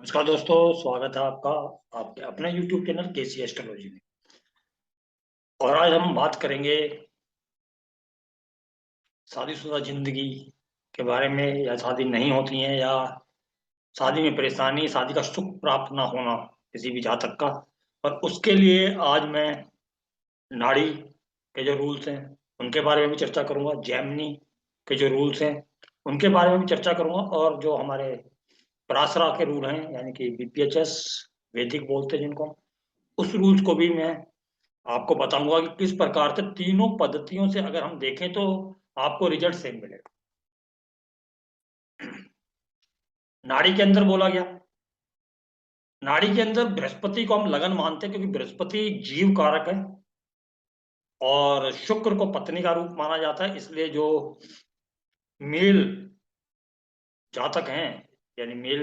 नमस्कार दोस्तों, स्वागत है आपका आपके अपने YouTube चैनल केसी एस्ट्रोलॉजी में। और आज हम बात करेंगे शादीशुदा जिंदगी के बारे में, या शादी नहीं होती है, या शादी में परेशानी, शादी का सुख प्राप्त ना होना किसी भी जातक का। और उसके लिए आज मैं नाड़ी के जो रूल्स हैं उनके बारे में भी चर्चा करूंगा, जैमिनी के जो रूल्स हैं उनके बारे में भी चर्चा करूंगा, और जो हमारे पराशरा के रूल हैं यानी कि बीपीएचएस वैदिक बोलते हैं जिनको, उस रूल्स को भी मैं आपको बताऊंगा कि किस प्रकार से तीनों पद्धतियों से अगर हम देखें तो आपको रिजल्ट सेम मिलेगा। नाड़ी के अंदर बोला गया, नाड़ी के अंदर बृहस्पति को हम लगन मानते हैं क्योंकि बृहस्पति जीव कारक है और शुक्र को पत्नी का रूप माना जाता है। इसलिए जो मेल जातक हैं यानी मेल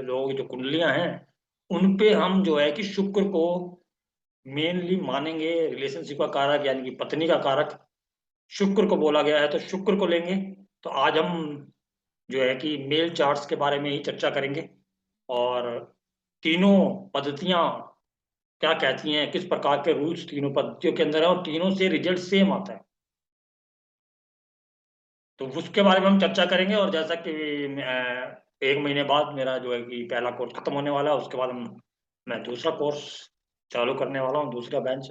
लोग जो कुंडलियां हैं उन पे हम जो है कि शुक्र को मेनली मानेंगे, रिलेशनशिप का कारक यानी कि पत्नी का कारक शुक्र को बोला गया है तो शुक्र को लेंगे। तो आज हम जो है कि मेल चार्ट्स के बारे में ही चर्चा करेंगे, और तीनों पद्धतियां क्या कहती हैं, किस प्रकार के रूल्स तीनों पद्धतियों के अंदर है और तीनों से रिजल्ट सेम आता है, तो उसके बारे में हम चर्चा करेंगे। और जैसा कि एक महीने बाद मेरा जो है कि पहला कोर्स खत्म होने वाला है, उसके बाद मैं दूसरा कोर्स चालू करने वाला हूँ, दूसरा बेंच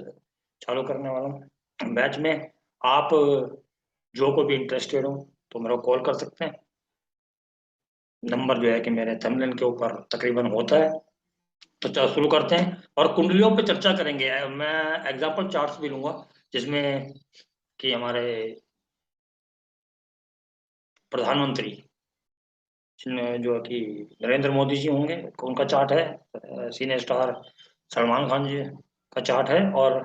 चालू करने वाला हूँ। बैच में आप जो कोई भी इंटरेस्टेड हो तो मेरे को कॉल कर सकते हैं। नंबर जो है कि मेरे थंबनेल के ऊपर तकरीबन होता है। तो चलो शुरू करते हैं और कुंडलियों पे चर्चा करेंगे। मैं एग्जांपल चार्ट्स भी लूंगा जिसमें कि हमारे प्रधानमंत्री जो कि नरेंद्र मोदी जी होंगे, उनका चार्ट है। सीने स्टार सलमान खान जी का चार्ट है, और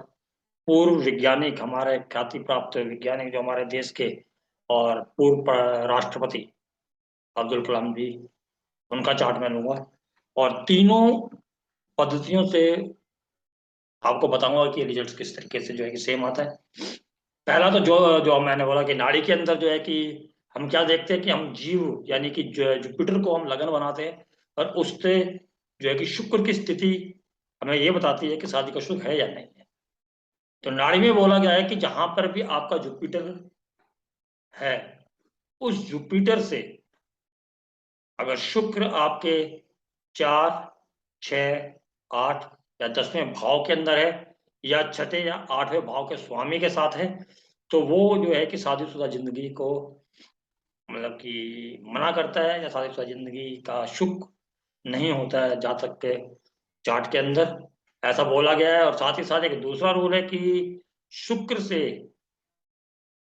पूर्व वैज्ञानिक, हमारे ख्याति प्राप्त वैज्ञानिक जो हमारे देश के, और पूर्व राष्ट्रपति अब्दुल कलाम जी, उनका चार्ट मैं लूंगा। और तीनों पद्धतियों से आपको बताऊंगा कि रिजल्ट किस तरीके से जो है कि सेम आता है। पहला तो जो जो मैंने बोला कि नाड़ी के अंदर जो है कि हम क्या देखते हैं कि हम जीव यानी कि जुपिटर को हम लगन बनाते हैं, और उससे जो है कि शुक्र की स्थिति हमें ये बताती है कि शादी का सुख है या नहीं है। तो नाड़ी में बोला गया है कि जहां पर भी आपका जुपिटर है, उस जुपिटर से अगर शुक्र आपके 4, 6, 8 या 10वें भाव के अंदर है, या छठे या 8वें भाव के स्वामी के साथ है, तो वो जो है कि शादीशुदा जिंदगी को मतलब कि मना करता है, या शादीशुदा जिंदगी का सुख नहीं होता है जातक के चार्ट के अंदर, ऐसा बोला गया है। और साथ ही साथ एक दूसरा रूल है कि शुक्र से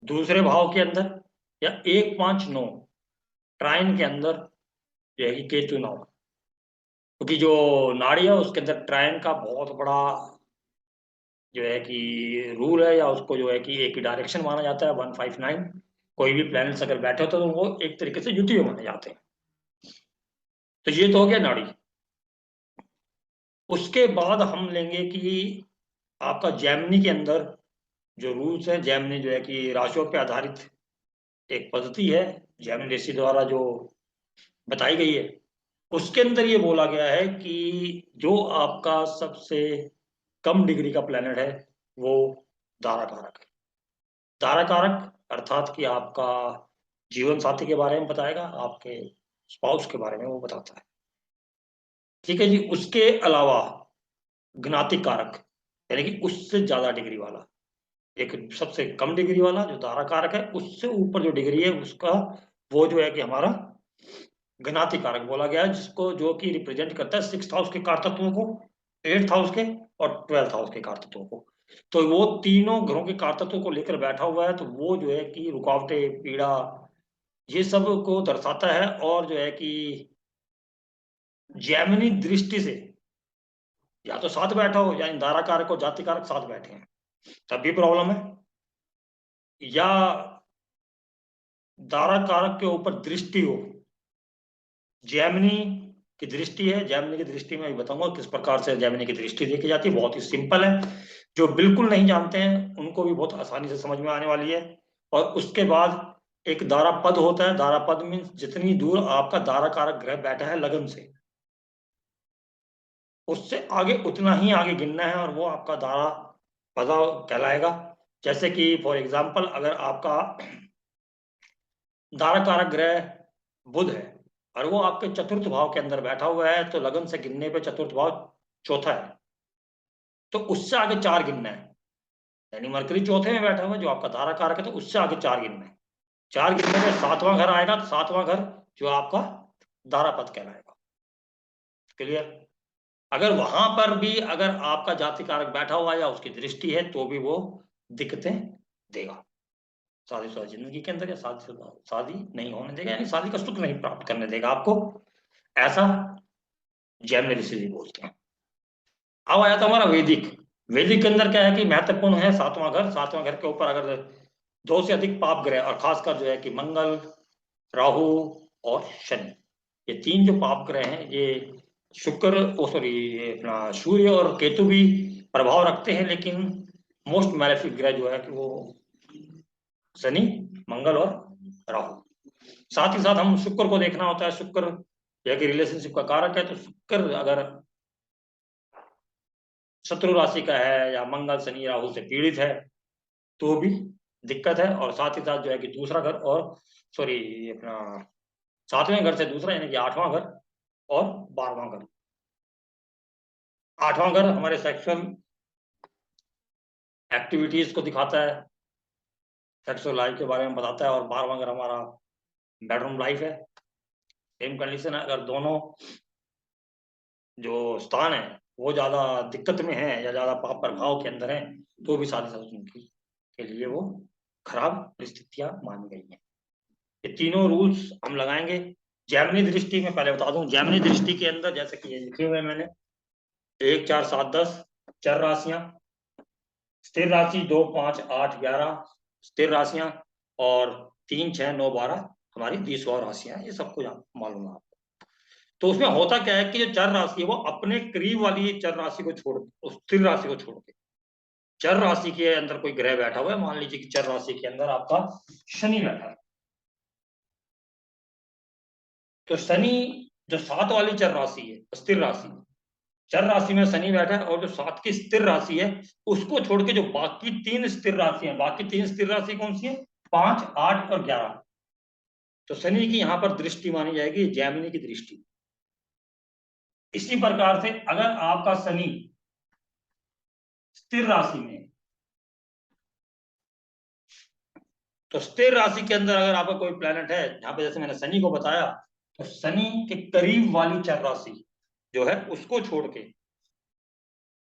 दूसरे भाव के अंदर या 1, 5, 9 ट्राइन के अंदर जो है कि केतु ना हो, क्योंकि जो नाड़ी है उसके अंदर ट्रायन का बहुत बड़ा जो है कि रूल है, या उसको जो है कि एक ही डायरेक्शन माना जाता है 159। कोई भी प्लैनेट्स अगर बैठे होते हैं तो वो एक तरीके से युति माने जाते हैं। तो ये तो हो गया नाड़ी। उसके बाद हम लेंगे कि आपका जैमिनी के अंदर जो रूल्स है, जैमिनी जो है कि राशियों पे आधारित एक पद्धति है, जैमिनी ऋषि द्वारा जो बताई गई है, उसके अंदर ये बोला गया है कि जो आपका सबसे कम डिग्री का प्लेनेट है वो दारा कारक है। दारा कारक अर्थात कि आपका जीवन साथी के बारे में बताएगा, आपके स्पाउस के बारे में वो बताता है। ठीक है जी। उसके अलावा ज्ञातिक कारक यानी कि उससे ज्यादा डिग्री वाला, एक सबसे कम डिग्री वाला जो दारा कारक है, उससे ऊपर जो डिग्री है उसका, वो जो है कि हमारा ज्ञाति कारक बोला गया है, जिसको जो कि रिप्रेजेंट करता है 6th हाउस के कारतत्वों को, 8th हाउस के और 12th हाउस के कारतत्वों को। तो वो तीनों ग्रहों के कारतत्वों को लेकर बैठा हुआ है, तो वो जो है कि रुकावटें, पीड़ा, ये सब को दर्शाता है। और जो है कि जैमिनी दृष्टि से या तो साथ बैठा हो, यानी दारा कारक और जाति कारक साथ बैठे हैं तब भी प्रॉब्लम है, या दारा कारक के ऊपर दृष्टि हो। जैमिनी की दृष्टि है, जैमिनी की दृष्टि में बताऊंगा किस प्रकार से जैमिनी की दृष्टि देखी जाती है, बहुत ही सिंपल है। जो बिल्कुल नहीं जानते हैं उनको भी बहुत आसानी से समझ में आने वाली है। और उसके बाद एक दारा पद होता है। दारा पद मीन्स जितनी दूर आपका दारा कारक ग्रह बैठा है लगन से, उससे आगे उतना ही आगे गिनना है और वो आपका दारा पदा कहलाएगा। जैसे कि फॉर एग्जाम्पल अगर आपका दारा कारक ग्रह बुध है और वो आपके चतुर्थ भाव के अंदर बैठा हुआ है, तो लगन से गिनने पे चतुर्थ भाव चौथा है, तो उससे आगे 4 गिनना है। यानी मरकरी चौथे में बैठा हुआ है जो आपका दारा कारक है, तो उससे आगे 4 गिनना है। 4 गिनने में 7वां घर आएगा, तो 7वां घर जो आपका दारा पद कहलाएगा। क्लियर? अगर वहां पर भी अगर आपका जाति कारक बैठा हुआ है या उसकी दृष्टि है, तो भी वो दिक्कतें देगा शादीशुदा जिंदगी के अंदर, या शादी नहीं होने देगा, यानी शादी का सुख नहीं प्राप्त करने देगा आपको। ऐसा जैमिनी ऋषि जी बोलते हैं। अब आया था हमारा वैदिक। वैदिक के अंदर क्या है कि महत्वपूर्ण है 7वां घर। 7वां घर के ऊपर अगर 2 से अधिक पाप ग्रह, और खासकर जो है कि मंगल, राहु और शनि, ये 3 जो पाप ग्रह हैं, ये शुक्र सॉरी अपना सूर्य और केतु भी प्रभाव रखते हैं, लेकिन मोस्ट मैलेफिक ग्रह जो है कि वो शनि, मंगल और राहु। साथ ही साथ हम शुक्र को देखना होता है। शुक्र यह कि रिलेशनशिप का कारक है, तो शुक्र अगर शत्रु राशि का है या मंगल शनि राहु से पीड़ित है तो भी दिक्कत है। और साथ ही साथ जो है कि दूसरा घर और सॉरी अपना 7वें घर से दूसरा यानी कि 8वां घर और 12वां घर। 8वां घर हमारे सेक्सुअल एक्टिविटीज को दिखाता है, सेक्सुअल लाइफ के बारे में बताता है, और 12वां घर हमारा बेडरूम लाइफ है। सेम कंडीशन है, अगर दोनों जो स्थान है वो ज्यादा दिक्कत में है या ज्यादा पाप प्रभाव के अंदर है, तो भी शादी के लिए वो खराब परिस्थितियां मानी गई हैं। ये तीनों रूल्स हम लगाएंगे। जैमिनी दृष्टि में पहले बता दूं, जैमिनी दृष्टि के अंदर जैसे कि ये लिखे हुए मैंने 1 4 7 10 चर राशियां, स्थिर राशि 2 5 8 11 स्थिर राशियां, और 3 6 9 12 हमारी 20वां राशियां। ये सब कुछ मालूम है आपको। तो उसमें होता क्या है कि जो चर राशि है वो अपने करीब वाली चर राशि को छोड़, उस स्थिर राशि को छोड़ के चर राशि के अंदर कोई ग्रह बैठा हुआ है। मान लीजिए कि चर राशि के अंदर आपका शनि बैठा है, तो शनि जो 7 वाली चर राशि है, स्थिर राशि, चर राशि में शनि बैठा है, और जो 7 की स्थिर राशि है उसको छोड़ के जो बाकी 3 स्थिर राशि है, बाकी 3 स्थिर राशि कौन सी है? 5 8 और 11। तो शनि की यहां पर दृष्टि मानी जाएगी जैमिनी की दृष्टि। इसी प्रकार से अगर आपका शनि स्थिर राशि में, तो स्थिर राशि के अंदर अगर आपका कोई प्लैनेट है, यहाँ पे जैसे मैंने शनि को बताया, तो शनि के करीब वाली चर राशि जो है उसको छोड़ के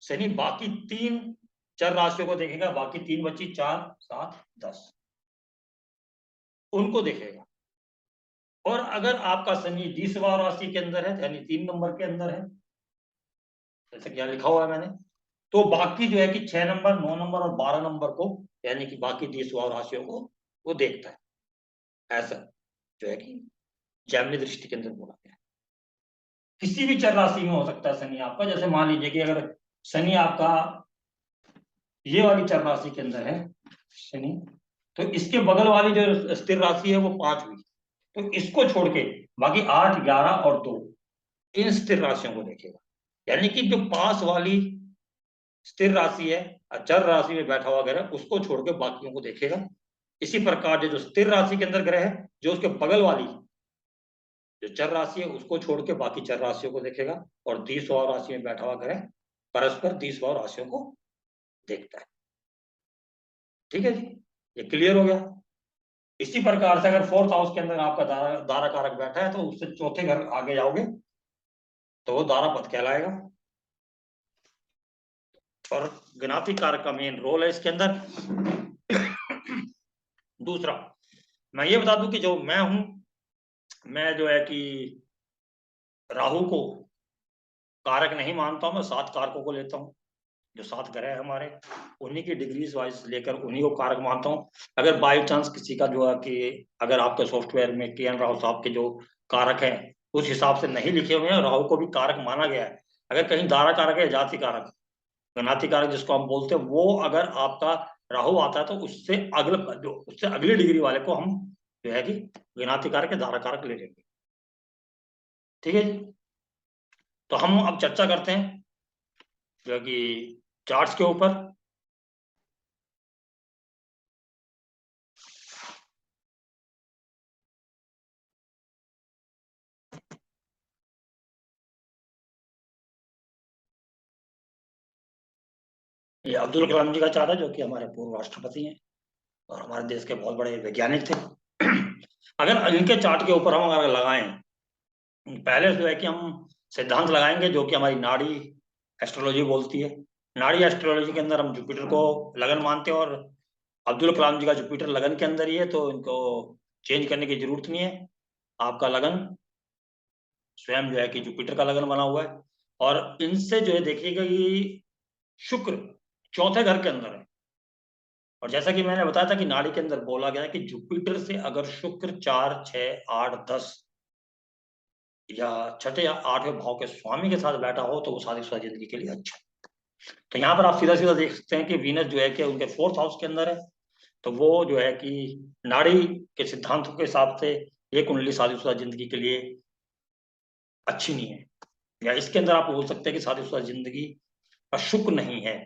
शनि बाकी 3 चर राशियों को देखेगा। बाकी 3 बची 4 7 10, उनको देखेगा। और अगर आपका शनि 20वां राशि के अंदर है, यानी 3 नंबर के अंदर है, जैसे क्या लिखा हुआ है मैंने, तो बाकी जो है कि 6 नंबर 9 नंबर और 12 नंबर को, यानी कि बाकी 20वां राशियों को वो देखता है। ऐसा जो है कि जैमिनी दृष्टि के अंदर बोला गया है। किसी भी चर राशि में हो सकता है शनि आपका। जैसे मान लीजिए कि अगर शनि आपका ये वाली चर राशि के अंदर है शनि, तो इसके बगल वाली जो स्थिर राशि है वो 5 हुई, तो इसको छोड़ के बाकी 8 11 और 2 इन स्थिर राशियों को देखेगा। यानी कि जो पास वाली स्थिर राशि है, चर राशि में बैठा हुआ ग्रह, उसको छोड़ के बाकियों को देखेगा। इसी प्रकार जो स्थिर राशि के अंदर ग्रह है, जो उसके बगल वाली जो चर राशि है उसको छोड़ के बाकी चर राशियों को देखेगा, और 20वां राशि में बैठा हुआ ग्रह परस्पर 20वां राशियों को देखता है। ठीक है जी, ये क्लियर हो गया। इसी प्रकार से अगर 4th हाउस के अंदर आपका दारा कारक बैठा है, तो उससे चौथे घर आगे जाओगे तो वो दारा पद कहलाएगा। और ज्ञाति कारक का मेन रोल है इसके अंदर। दूसरा मैं ये बता दूं कि जो मैं हूं, मैं जो है कि राहु को कारक नहीं मानता हूं, मैं 7 कारकों को लेता हूं। जो 7 ग्रह है हमारे, उन्हीं की डिग्रीज वाइज लेकर उन्हीं को कारक मानता हूं। अगर बाई चांस किसी का जो है कि अगर आपके सॉफ्टवेयर में के.एन. राव साहब के जो कारक है उस हिसाब से नहीं लिखे हुए हैं, राहु को भी कारक माना गया है, अगर कहीं दारा कारक है, जाति कारक, घनाति कारक जिसको हम बोलते हैं, वो अगर आपका राहु आता है तो उससे अगली डिग्री वाले को हम जो है कि घनाति कारक या दारा कारक ले लेंगे। ठीक है जी, तो हम अब चर्चा करते हैं जो कि चार्ट्स के ऊपर। ये अब्दुल कलाम जी का चार्ट है, जो कि हमारे पूर्व राष्ट्रपति हैं और हमारे देश के बहुत बड़े वैज्ञानिक थे। अगर इनके चार्ट के ऊपर हम अगर लगाएं, पहले जो है कि हम सिद्धांत लगाएंगे जो कि हमारी नाड़ी एस्ट्रोलॉजी बोलती है। नाड़ी एस्ट्रोलॉजी के अंदर हम जुपिटर को लगन मानते हैं, और अब्दुल कलाम जी का जुपिटर लगन के अंदर ही है, तो इनको चेंज करने की जरूरत नहीं है। आपका लगन स्वयं जो है कि जुपिटर का लगन बना हुआ है। और इनसे जो है देखिएगा कि शुक्र चौथे घर के अंदर है। और जैसा कि मैंने बताया था कि नाड़ी के अंदर बोला गया है कि जुपिटर से अगर शुक्र 4, 6, 8, 10 या छठे या आठवें भाव के स्वामी के साथ बैठा हो, तो वो शादीशुदा जिंदगी के लिए अच्छा है। तो यहाँ पर आप सीधा सीधा देख सकते हैं कि वीनस जो है कि उनके फोर्थ हाउस के अंदर है। तो वो जो है कि नाड़ी के सिद्धांतों के हिसाब से ये कुंडली शादीशुदा जिंदगी के लिए अच्छी नहीं है, या इसके अंदर आप बोल सकते हैं कि शादीशुदा जिंदगी का शुक्र नहीं है।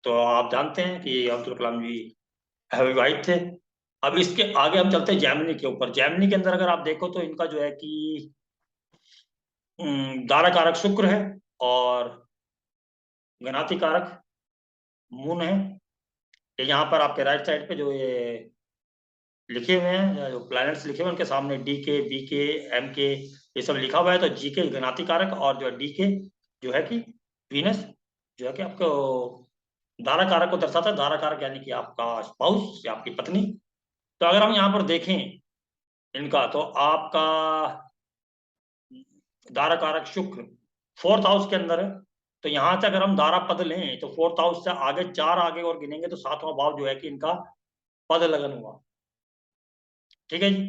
तो आप जानते हैं कि अब्दुल कलाम जी अविवाहित थे। अब इसके आगे हम चलते हैं जैमिनी के ऊपर। जैमिनी के अंदर अगर आप देखो तो इनका जो है कि दारा कारक शुक्र है, और घनाति कारक मून है। ये यहाँ पर आपके राइट साइड पे जो ये लिखे हुए हैं, जो प्लैनेट्स लिखे हुए हैं, उनके सामने DK, BK, MK ये सब लिखा हुआ है। तो GK घनाति कारक, और जो DK जो है कि वीनस जो है कि आपको दारा कारक को दर्शाता है। दारा कारक यानी कि आपका स्पाउस या आपकी पत्नी। तो अगर हम यहाँ पर देखें इनका, तो आपका दारा कारक शुक्र फोर्थ हाउस के अंदर है। तो यहां से अगर हम दारा पद लें, तो फोर्थ हाउस से आगे चार आगे और गिनेंगे, तो सातवां भाव जो है कि इनका पद लगन हुआ। ठीक है जी।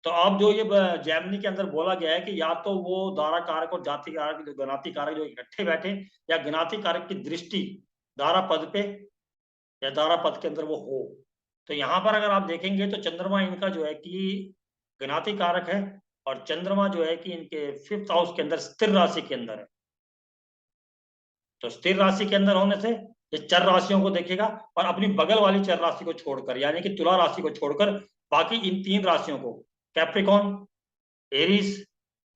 तो अब जो ये जैमिनी के अंदर बोला गया है कि या तो वो दारा कारक और जाति कारक जो गणाति कारक जो इकट्ठे बैठे, या गणाति कारक की दृष्टि दारा पद पे या दारा पद के अंदर वो हो। तो यहाँ पर अगर आप देखेंगे तो चंद्रमा इनका जो है कि गणाति कारक है, और चंद्रमा जो है कि इनके फिफ्थ हाउस के अंदर स्थिर राशि के अंदर है। तो स्थिर राशि के अंदर होने से ये चर राशियों को देखेगा, और अपनी बगल वाली चर राशि को छोड़कर, यानी कि तुला राशि को छोड़कर बाकी इन तीन राशियों को, कैप्रिकॉन, एरीज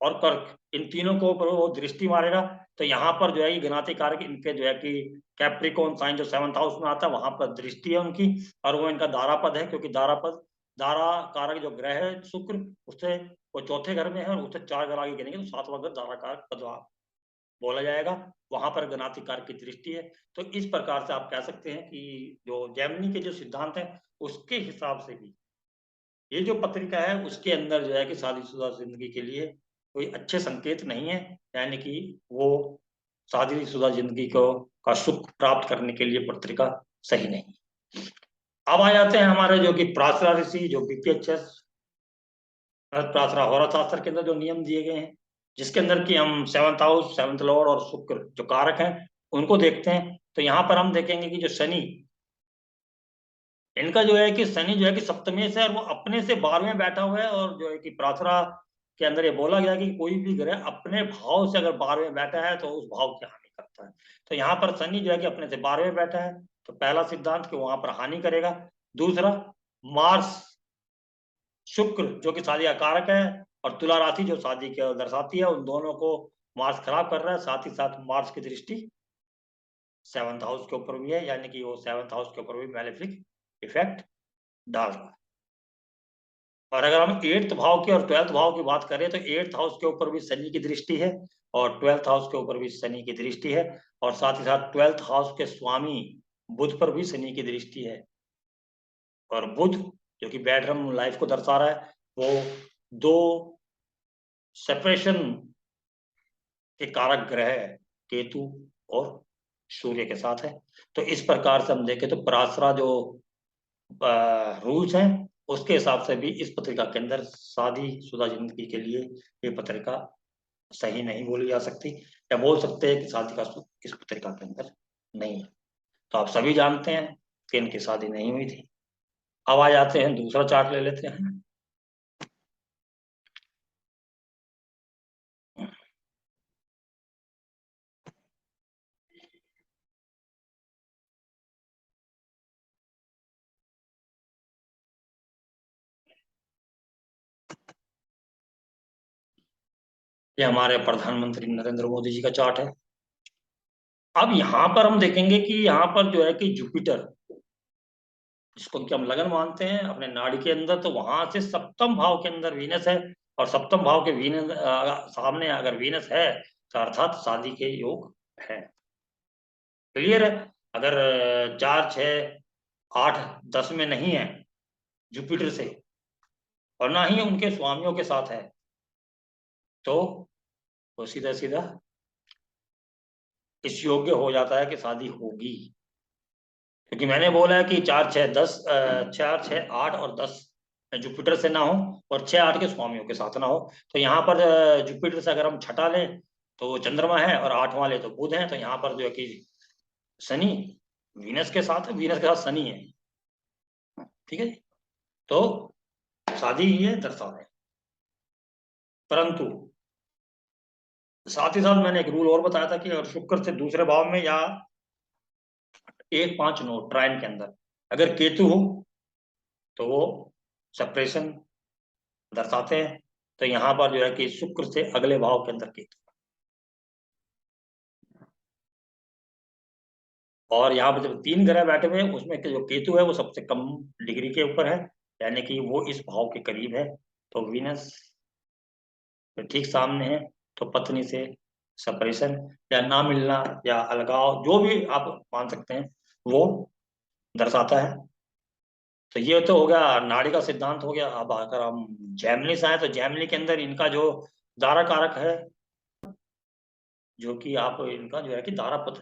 और कर्क, इन तीनों को ऊपर वो दृष्टि मारेगा। तो यहाँ पर जो है ये ज्ञाति कारक इनके जो है कि कैप्रिकॉन साइन जो सेवंथ हाउस में आता है, वहां पर दृष्टि है उनकी, और वो इनका दारापद है, क्योंकि दारापद दारा कारक जो ग्रह है शुक्र, उससे वो चौथे घर में है, और उससे चार घर आगे गिनेंगे तो सातवां घर दारा कारक पद बोला जाएगा। वहां पर गणाति कारक की दृष्टि है। तो इस प्रकार से आप कह सकते हैं कि जो जैमिनी के जो सिद्धांत है उसके हिसाब से भी ये जो पत्रिका है उसके अंदर जो है कि शादीशुदा जिंदगी के लिए कोई अच्छे संकेत नहीं है, यानी कि वो शादीशुदा जिंदगी को का सुख प्राप्त करने के लिए पत्रिका सही नहीं। अब आ जाते हैं हमारे जो कि प्रासरा ऋषि, जो BPHS प्रासरा होरा शास्त्र के अंदर जो नियम दिए गए हैं, जिसके अंदर कि हम सेवंथ हाउस, सेवंथ लॉर्ड और शुक्र जो कारक हैं उनको देखते हैं। तो यहाँ पर हम देखेंगे कि जो शनि, इनका जो है कि शनि जो है कि सप्तमी से, और वो अपने से 12वें में बैठा हुआ है। और जो है कि प्रार्थना के अंदर ये बोला गया कि कोई भी ग्रह अपने भाव से अगर 12वें में बैठा है तो उस भाव की हानि करता है। तो यहाँ पर शनि जो है कि अपने से 12वें में बैठा है, तो पहला सिद्धांत कि वहां पर हानि करेगा। दूसरा, मार्स शुक्र जो कि शादी का कारक है, और तुला राशि जो शादी के दर्शाती है, उन दोनों को मार्स खराब कर रहा है। साथ ही साथ मार्स की दृष्टि सेवंथ हाउस के ऊपर भी है, यानी कि वो सेवंथ हाउस के ऊपर भी मैलेफिक इफेक्ट डाल रहा है। और अगर हम एट्थ भाव की और ट्वेल्थ भाव की बात करें, तो एट्थ हाउस के ऊपर भी शनि की दृष्टि है, और ट्वेल्थ हाउस के ऊपर भी शनि की दृष्टि है। और साथ ही साथ ट्वेल्थ हाउस के स्वामी बुध पर भी शनि की दृष्टि है। और बुध जो कि बेडरूम लाइफ को दर्शा रहा है, वो दो सेपरेशन के कारक ग्रह है, केतु और सूर्य के साथ है। तो इस प्रकार से हम देखें तो पराशरा जो रूल्स हैं उसके हिसाब से भी इस पत्रिका के अंदर शादीशुदा जिंदगी के लिए ये पत्रिका सही नहीं बोली जा सकती, या बोल सकते हैं कि शादी का सुख इस पत्रिका के अंदर नहीं है। तो आप सभी जानते हैं कि इनकी शादी नहीं हुई थी। अब आ जाते हैं, दूसरा चार्ट ले लेते हैं। ये हमारे प्रधानमंत्री नरेंद्र मोदी जी का चार्ट है। अब यहाँ पर हम देखेंगे कि यहाँ पर जो है कि जुपिटर, जिसको कि हम लगन मानते हैं अपने नाड़ी के अंदर, तो वहां से सप्तम भाव के अंदर वीनस है। और सप्तम भाव के वीनस सामने अगर वीनस है तो अर्थात शादी के योग है। क्लियर है। अगर 4, 6, 8, 10 में नहीं है जुपिटर से, और ना ही उनके स्वामियों के साथ है, तो वो सीधा सीधा इस योग्य हो जाता है कि शादी होगी। क्योंकि मैंने बोला है कि 4, 6, 10, 4, 6, 8 और 10 जुपिटर से ना हो, और 6, 8 के स्वामियों के साथ ना हो। तो यहाँ पर जुपिटर से अगर हम छठा लें तो वो चंद्रमा है, और 8वां ले तो बुध है। तो यहाँ पर जो है कि शनि वीनस के साथ है, वीनस के साथ शनि है। ठीक है जी। तो शादी ये दर्शा है। परंतु साथ ही साथ मैंने एक रूल और बताया था कि अगर शुक्र से दूसरे भाव में या 1, 5, 9 ट्राइन के अंदर अगर केतु हो तो वो सेपरेशन दर्शाते हैं। तो यहाँ पर जो है कि शुक्र से अगले भाव के अंदर केतु, और यहाँ पर जब 3 ग्रह बैठे हुए हैं उसमें जो केतु है वो सबसे कम डिग्री के ऊपर है, यानी कि वो इस भाव के करीब है। तो वीनस जो ठीक सामने है, तो पत्नी से सेपरेशन या ना मिलना या अलगाव, जो भी आप मान सकते हैं, वो दर्शाता है। तो ये तो हो गया नाड़ी का सिद्धांत हो गया। अब अगर हम जैमिनी से आए तो जैमिनी के अंदर इनका जो दारा कारक है, जो कि आप इनका जो है कि दारा पद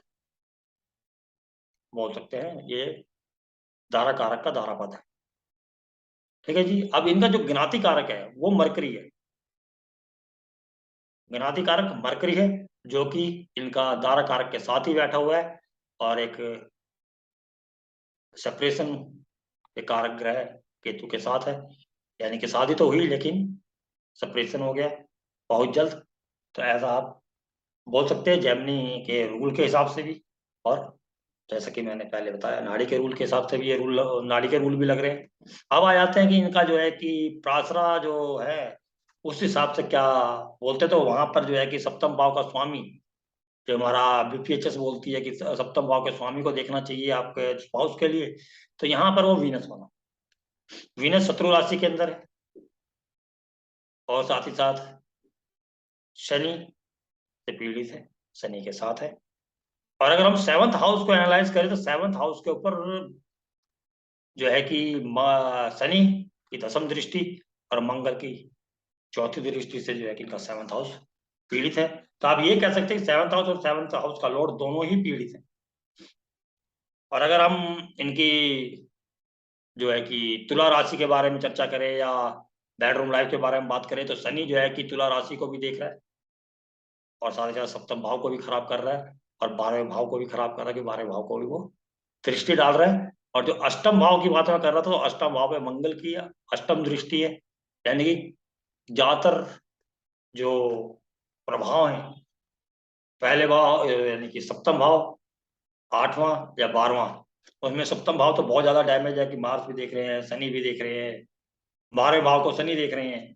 बोल सकते हैं, ये दारा कारक का दारा पद है। ठीक है जी। अब इनका जो ज्ञाति कारक है वो मरकरी है। ज्ञाति कारक मरकरी है, जो कि इनका दारा कारक के साथ ही बैठा हुआ है, और एक सेपरेशन के कारक ग्रह केतु के साथ है। यानी कि शादी तो हुई लेकिन सेपरेशन हो गया बहुत जल्द। तो ऐसा आप बोल सकते हैं जेमिनी के रूल के हिसाब से भी। और जैसा कि मैंने पहले बताया नाड़ी के रूल के हिसाब से भी ये रूल, नाड़ी के रूल भी लग रहे हैं। अब आ जाते हैं कि इनका जो है कि प्रासरा जो है उस हिसाब से क्या बोलते हैं। तो वहां पर जो है कि सप्तम भाव का स्वामी, जो हमारा बीपीएचएस बोलती है कि सप्तम भाव के स्वामी को देखना चाहिए आपके स्पाउस के लिए, तो यहाँ पर वो वीनस बना। वीनस शत्रु राशि के अंदर है, और साथ ही साथ शनि से पीड़ित है, शनि के साथ है। और अगर हम सेवंथ हाउस को एनालाइज करें तो सेवंथ हाउस के ऊपर जो है कि शनि की दसम दृष्टि और मंगल की चौथी दृष्टि से जो है कि इनका सेवंथ हाउस पीड़ित है। तो आप ये कह सकते हैं कि सेवंथ हाउस और सेवंथ हाउस का लॉर्ड दोनों ही पीड़ित है। और अगर हम इनकी जो है कि तुला राशि के बारे में चर्चा करें या बेडरूम लाइफ के बारे में बात करें, तो शनि जो है कि तुला राशि को भी देख रहा है, और साथ ही साथ सप्तम भाव को भी खराब कर रहा है, और 12वें भाव को भी खराब कर रहा है, कि 12वें भाव को भी वो दृष्टि डाल रहा है। और जो अष्टम भाव की बात मैं कर रहा था, तो अष्टम भाव में मंगल की अष्टम दृष्टि है। यानी कि ज्यादातर जो प्रभाव है पहले भाव यानी कि सप्तम भाव, 8वां या 12वां, उसमें सप्तम भाव तो बहुत ज्यादा डैमेज है कि मार्स भी देख रहे हैं, शनि भी देख रहे हैं, 12वें भाव को शनि देख रहे हैं।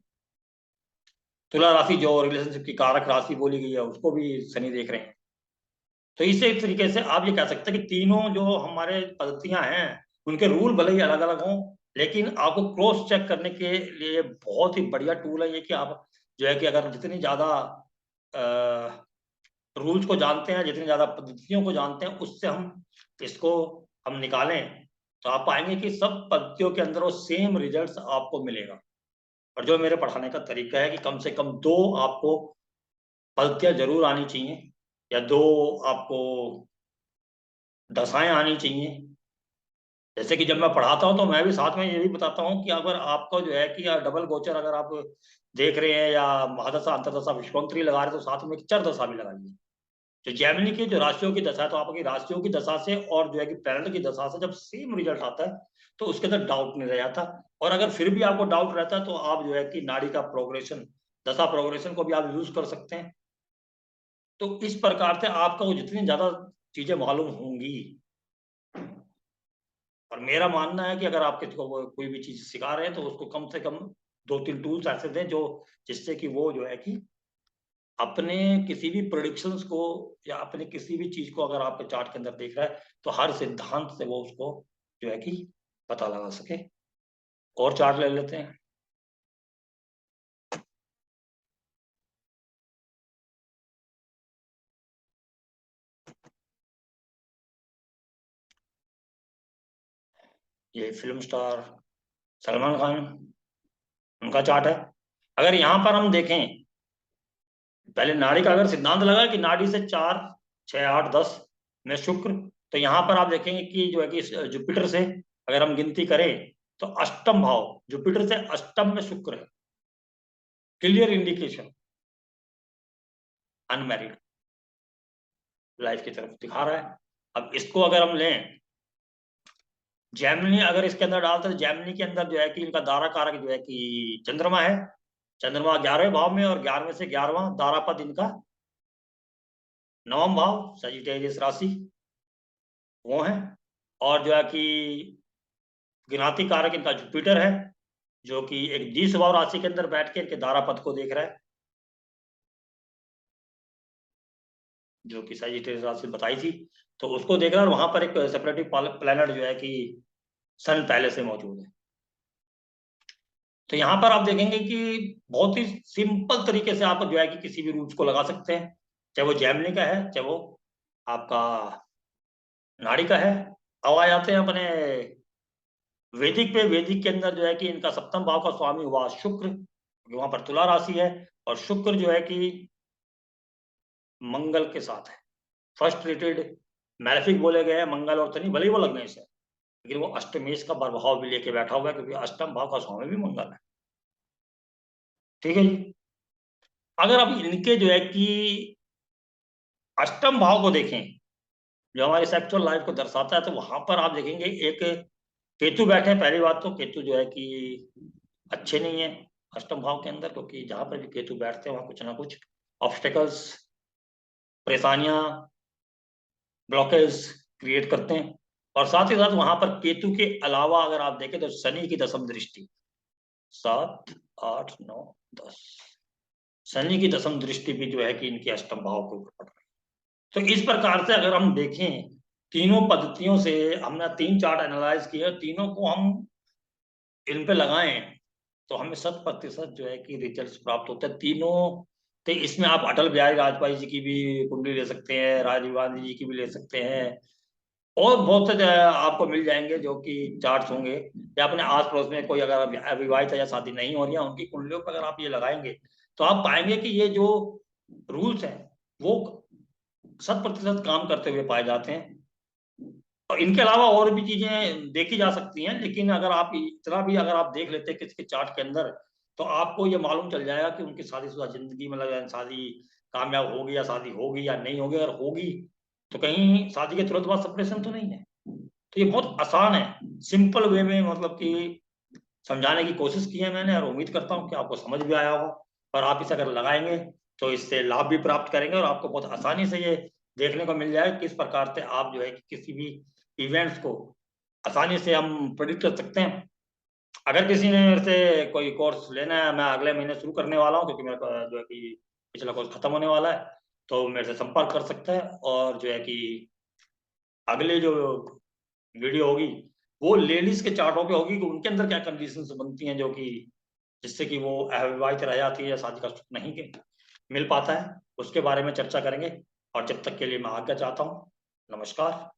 तुला राशि जो रिलेशनशिप की कारक राशि बोली गई है उसको भी शनि देख रहे हैं। तो इसे एक तरीके से आप ये कह सकते हैं कि तीनों जो हमारे पद्धतियां हैं उनके रूल भले ही अलग अलग हों, लेकिन आपको क्रॉस चेक करने के लिए बहुत ही बढ़िया टूल है ये, कि आप जो है कि अगर जितनी ज्यादा रूल्स को जानते हैं, जितनी ज्यादा पद्धतियों को जानते हैं, उससे हम इसको हम निकालें, तो आप पाएंगे कि सब पद्धतियों के अंदर वो सेम रिजल्ट्स आपको मिलेगा। और जो मेरे पढ़ाने का तरीका है कि कम से कम 2 आपको पद्धतियां जरूर आनी चाहिए, या 2 आपको दशाएं आनी चाहिए। जैसे कि जब मैं पढ़ाता हूँ तो मैं भी साथ में ये भी बताता हूँ कि अगर आपका जो है कि डबल गोचर अगर आप देख रहे हैं, या महादशा अंतरदशा विश्वंतरी लगा रहे हैं, तो साथ में एक चर दशा भी लगाइए। जो जैमिनी की जो राशियों की दशा है, तो आपकी राशियों की दशा से और जो है कि प्लैनेट की दशा से जब सेम रिजल्ट आता है तो उसके अंदर डाउट नहीं रह जाता। और अगर फिर भी आपको डाउट रहता है तो आप जो है कि नाड़ी का प्रोग्रेशन, दशा प्रोग्रेशन को भी आप यूज कर सकते हैं। तो इस प्रकार से आपको जितनी ज्यादा चीजें मालूम होंगी, और मेरा मानना है कि अगर आप किसी को कोई भी चीज सिखा रहे हैं तो उसको कम से कम 2-3 टूल्स ऐसे दें जो जिससे कि वो जो है कि अपने किसी भी प्रोडिक्शंस को या अपने किसी भी चीज को अगर आपके चार्ट के अंदर देख रहा है तो हर सिद्धांत से वो उसको जो है कि पता लगा सके। और चार्ट ले लेते हैं। ये फिल्म स्टार सलमान खान, उनका चार्ट है। अगर यहां पर हम देखें, पहले नाड़ी का अगर सिद्धांत लगा कि नाड़ी से 4, 6, 8, 10 में शुक्र, तो यहां पर आप देखेंगे कि जो है कि जुपिटर से अगर हम गिनती करें तो अष्टम भाव, जुपिटर से अष्टम में शुक्र है। क्लियर इंडिकेशन अनमैरिड लाइफ की तरफ दिखा रहा है। अब इसको अगर हम लें, जैमिनी अगर इसके अंदर डालते हैं तो जैमिनी के अंदर जो है कि इनका दारा कारक जो है कि चंद्रमा है। चंद्रमा 11वें भाव में, और 11वें से 11वां दारापद इनका 9वां भाव सजिटेरियस राशि वो है। और जो है कि ज्ञाति कारक इनका जुपिटर है, जो कि एक 20 भाव राशि के अंदर बैठ के इनके दारापद को देख रहा है, जो कि सजिटेरियस राशि बताई थी। तो उसको देख रहा है, और वहां पर एक सेपरेटिव प्लैनेट जो है कि सन पहले से मौजूद है। तो यहाँ पर आप देखेंगे कि बहुत ही सिंपल तरीके से आप जो है कि किसी भी रूल्स को लगा सकते हैं, चाहे वो जैमिनी का है, चाहे वो आपका नाड़ी का है। अब आ जाते हैं अपने वैदिक पे। वैदिक के अंदर जो है कि इनका सप्तम भाव का स्वामी हुआ शुक्र, क्योंकि वहां पर तुला राशि है। और शुक्र जो है कि मंगल के साथ है, फर्स्ट रेटेड मैलेफिक बोले गए हैं मंगल और शनि, भले ही वो लग्नेश है, लेकिन वो अष्टमेश का प्रभाव भी लेके बैठा हुआ है, क्योंकि अष्टम भाव का स्वामी भी मंगल है। ठीक है जी। अगर अब इनके जो है कि अष्टम भाव को देखें, जो हमारी सेक्सुअल लाइफ को दर्शाता है, तो वहां पर आप देखेंगे एक केतु बैठे हैं। पहली बात तो केतु जो है कि अच्छे नहीं है अष्टम भाव के अंदर, क्योंकि जहां पर भी केतु बैठते हैं वहां कुछ ना कुछ ऑब्स्टेकल्स, परेशानियां, ब्लॉकेज क्रिएट करते हैं। और साथ ही साथ वहां पर केतु के अलावा अगर आप देखें तो शनि की दसम दृष्टि 7, 8, 9, 10, शनि की दसम दृष्टि भी जो है कि इनके अष्टम भाव को ऊपर पड़ रही है। तो इस प्रकार से अगर हम देखें, तीनों पद्धतियों से हमने 3 चार्ट एनालाइज किए, तीनों को हम इन पे लगाएं तो हमें 100% जो है कि रिजल्ट प्राप्त होते हैं तीनों। तो इसमें आप अटल बिहारी वाजपेयी जी की भी कुंडली ले सकते हैं, राजीव गांधी जी की भी ले सकते हैं, और बहुत से आपको मिल जाएंगे जो कि चार्ट्स होंगे। या अपने आस पड़ोस में कोई अगर अविवाहित है या शादी नहीं हो रही है, उनकी कुंडलियों पर अगर आप ये लगाएंगे तो आप पाएंगे कि ये जो रूल्स हैं वो 100% काम करते हुए पाए जाते हैं। और इनके अलावा और भी चीजें देखी जा सकती हैं, लेकिन अगर आप इतना भी अगर आप देख लेते हैं किसी के चार्ट के अंदर, तो आपको ये मालूम चल जाएगा कि उनकी शादीशुदा जिंदगी, मतलब शादी कामयाब होगी या शादी होगी या नहीं होगी। अगर होगी तो कहीं शादी के तुरंत बाद सेपरेशन तो नहीं है। तो ये बहुत आसान है, सिंपल वे में मतलब कि समझाने की कोशिश की है मैंने, और उम्मीद करता हूँ कि आपको समझ भी आया होगा। और आप इसे अगर लगाएंगे तो इससे लाभ भी प्राप्त करेंगे, और आपको बहुत आसानी से ये देखने को मिल जाएगा किस प्रकार से आप जो है कि किसी भी इवेंट्स को आसानी से हम प्रेडिक्ट कर सकते हैं। अगर किसी ने मेरे से कोई कोर्स लेना है, मैं अगले महीने शुरू करने वाला हूँ, क्योंकि मेरा जो है कि पिछला कोर्स खत्म होने वाला है, तो मेरे से संपर्क कर सकते हैं। और जो है कि अगले जो वीडियो होगी वो लेडीज के चार्टों पे होगी कि उनके अंदर क्या कंडीशंस बनती हैं, जो कि जिससे कि वो अविवाहित रह जाती है या शादी का सुख नहीं के मिल पाता है, उसके बारे में चर्चा करेंगे। और जब तक के लिए मैं आज्ञा चाहता हूँ। नमस्कार।